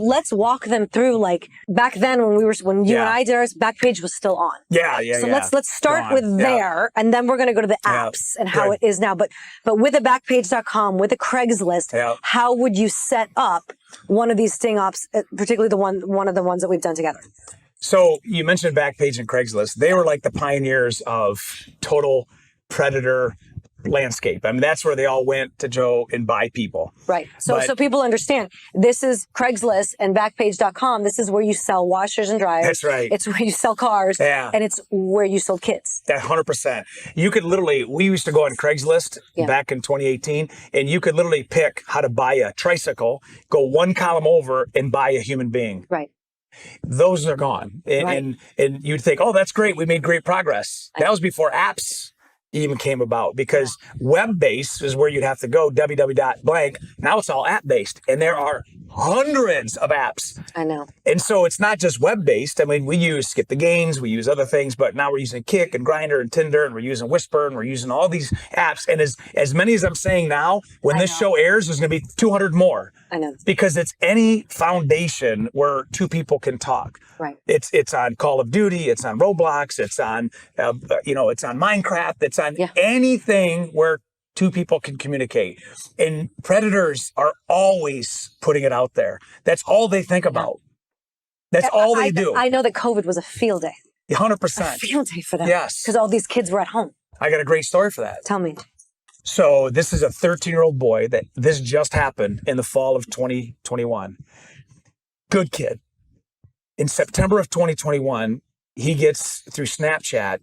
let's walk them through, like, back then when you and I did ours, Backpage was still on. So let's start with there, and then we're going to go to the apps and how it is now. But with a Backpage.com, with a Craigslist, how would you set up one of these sting ops, particularly one of the ones that we've done together? So you mentioned Backpage and Craigslist. They were like the pioneers of total predator landscape. I mean, that's where they all went to go and buy people. Right. So people understand, this is Craigslist and Backpage.com. This is where you sell washers and dryers. That's right. It's where you sell cars. And it's where you sold kids. 100%. You could literally, we used to go on Craigslist back in 2018, and you could literally pick how to buy a tricycle, go one column over and buy a human being. Right. Those are gone. And you'd think, oh, that's great. We made great progress. That was before apps even came about, because web-based is where you'd have to go, www.blank. Now it's all app-based, and there are hundreds of apps. I know. And so it's not just web-based. I mean, we use Skip the Games, we use other things, but now we're using Kick and Grindr and Tinder, and we're using Whisper, and we're using all these apps. And as many as I'm saying now, when this show airs, there's going to be 200 more. I know. Because it's any foundation where two people can talk. Right. It's on Call of Duty, it's on Roblox, it's on it's on Minecraft, it's on anything where two people can communicate. And predators are always putting it out there. That's all they think about. That's all they do. I know that COVID was a field day. 100%. A field day for them. Yes. Because all these kids were at home. I got a great story for that. Tell me. So this is a 13-year-old boy that this just happened in the fall of 2021. Good kid. In September of 2021, he gets through Snapchat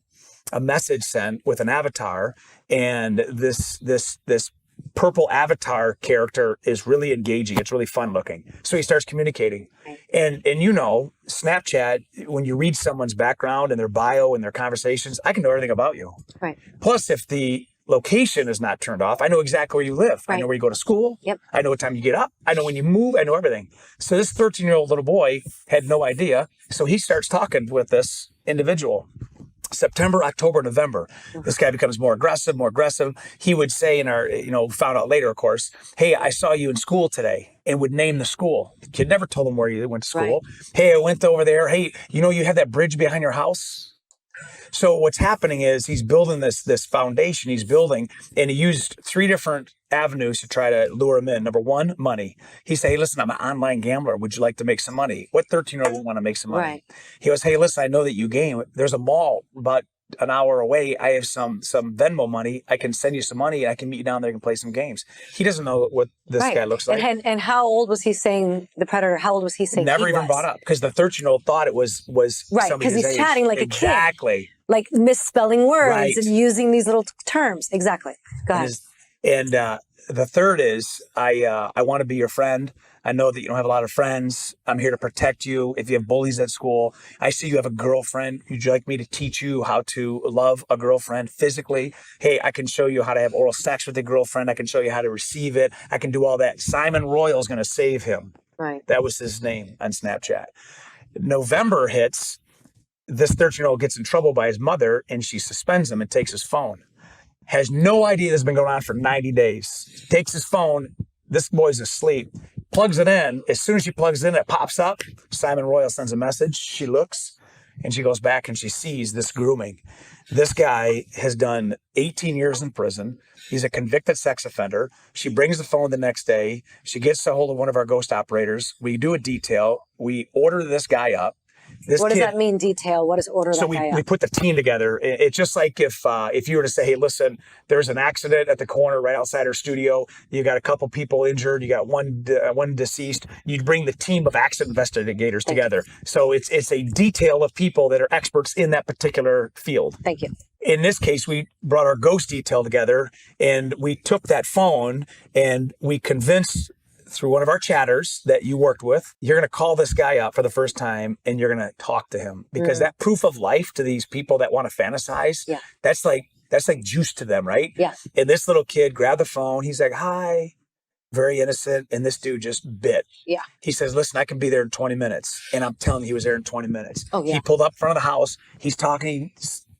a message sent with an avatar, and this purple avatar character is really engaging. It's really fun looking. So he starts communicating. And Snapchat, when you read someone's background and their bio and their conversations, I can know everything about you. Right. Plus, if the location is not turned off, I know exactly where you live. I know where you go to school. I know what time you get up. I know when you move. I know everything. So this 13-year-old little boy had no idea. So he starts talking with this individual. September, October, November, this guy becomes more aggressive. He would say in our, found out later, of course, hey, I saw you in school today, and would name the school. The kid never told him where he went to school. Hey, I went over there. Hey, you have that bridge behind your house? So what's happening is he's building this foundation he's building, and he used 3 different avenues to try to lure him in. Number 1, money. He said, hey, listen, I'm an online gambler. Would you like to make some money? What 13-year-old would want to make some money? Right. He goes, hey, listen, I know that you game. There's a mall about an hour away. I have some Venmo money. I can send you some money, and I can meet you down there and play some games. He doesn't know what this guy looks like. And how old was he saying, the predator, how old was he saying Never even brought up, because the 13-year-old thought it was right, because he's chatting like a kid. Exactly. Like misspelling words and using these little terms. Exactly. Go ahead. And the third is, I want to be your friend. I know that you don't have a lot of friends. I'm here to protect you. If you have bullies at school, I see you have a girlfriend. Would you like me to teach you how to love a girlfriend physically? Hey, I can show you how to have oral sex with a girlfriend. I can show you how to receive it. I can do all that. Simon Royal is going to save him. Right. That was his name on Snapchat. November hits. This 13-year-old gets in trouble by his mother, and she suspends him and takes his phone. Has no idea this has been going on for 90 days. Takes his phone. This boy's asleep. Plugs it in. As soon as she plugs it in, it pops up. Simon Royal sends a message. She looks, and she goes back, and she sees this grooming. This guy has done 18 years in prison. He's a convicted sex offender. She brings the phone the next day. She gets a hold of one of our ghost operators. We do a detail. We order this guy up. What does that mean, detail? What does order that guy up? So we put the team together. It's just like if you were to say, hey, listen, there's an accident at the corner right outside our studio. You got a couple people injured. You got one deceased. You'd bring the team of accident investigators together. So it's a detail of people that are experts in that particular field. Thank you. In this case, we brought our ghost detail together, and we took that phone and we convinced through one of our chatters that you worked with, you're going to call this guy up for the first time and you're going to talk to him, because that proof of life to these people that want to fantasize, that's like juice to them, right? Yeah. And this little kid grabbed the phone. He's like, hi, very innocent. And this dude just bit. Yeah. He says, listen, I can be there in 20 minutes. And I'm telling you, he was there in 20 minutes. Oh, yeah. He pulled up in front of the house. He's talking.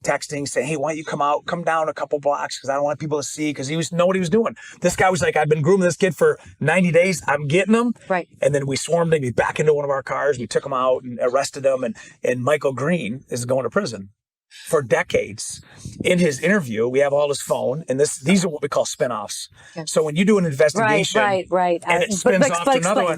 texting, saying, hey, why don't you come down a couple blocks because I don't want people to see, because he know what he was doing. This guy was like, I've been grooming this kid for 90 days. I'm getting him. Right. And then we swarmed him. He back into one of our cars. We took him out and arrested him. And Michael Green is going to prison for decades. In his interview, we have all his phone, and these are what we call spinoffs. Okay. So when you do an investigation, right, and it spins off to another one,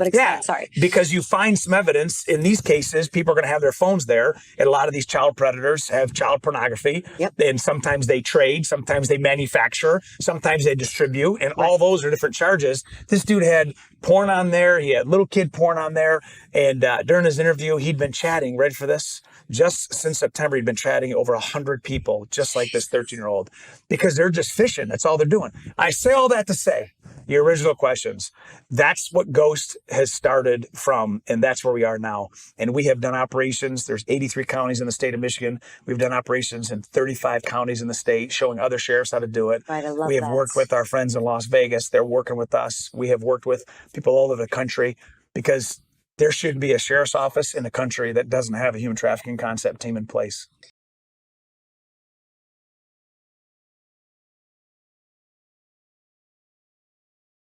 because you find some evidence. In these cases, people are going to have their phones there, and a lot of these child predators have child pornography, and sometimes they trade, sometimes they manufacture, sometimes they distribute, and all those are different charges. This dude had porn on there, he had little kid porn on there, and during his interview, he'd been chatting, ready for this? Just since September, he'd been chatting over 100 people, just like this 13-year-old, because they're just fishing. That's all they're doing. I say all that to say, your original questions, that's what Ghost has started from, and that's where we are now. And we have done operations. There's 83 counties in the state of Michigan. We've done operations in 35 counties in the state, showing other sheriffs how to do it. Right, I love we have worked with our friends in Las Vegas. They're working with us. We have worked with people all over the country, because there should be a sheriff's office in the country that doesn't have a human trafficking concept team in place.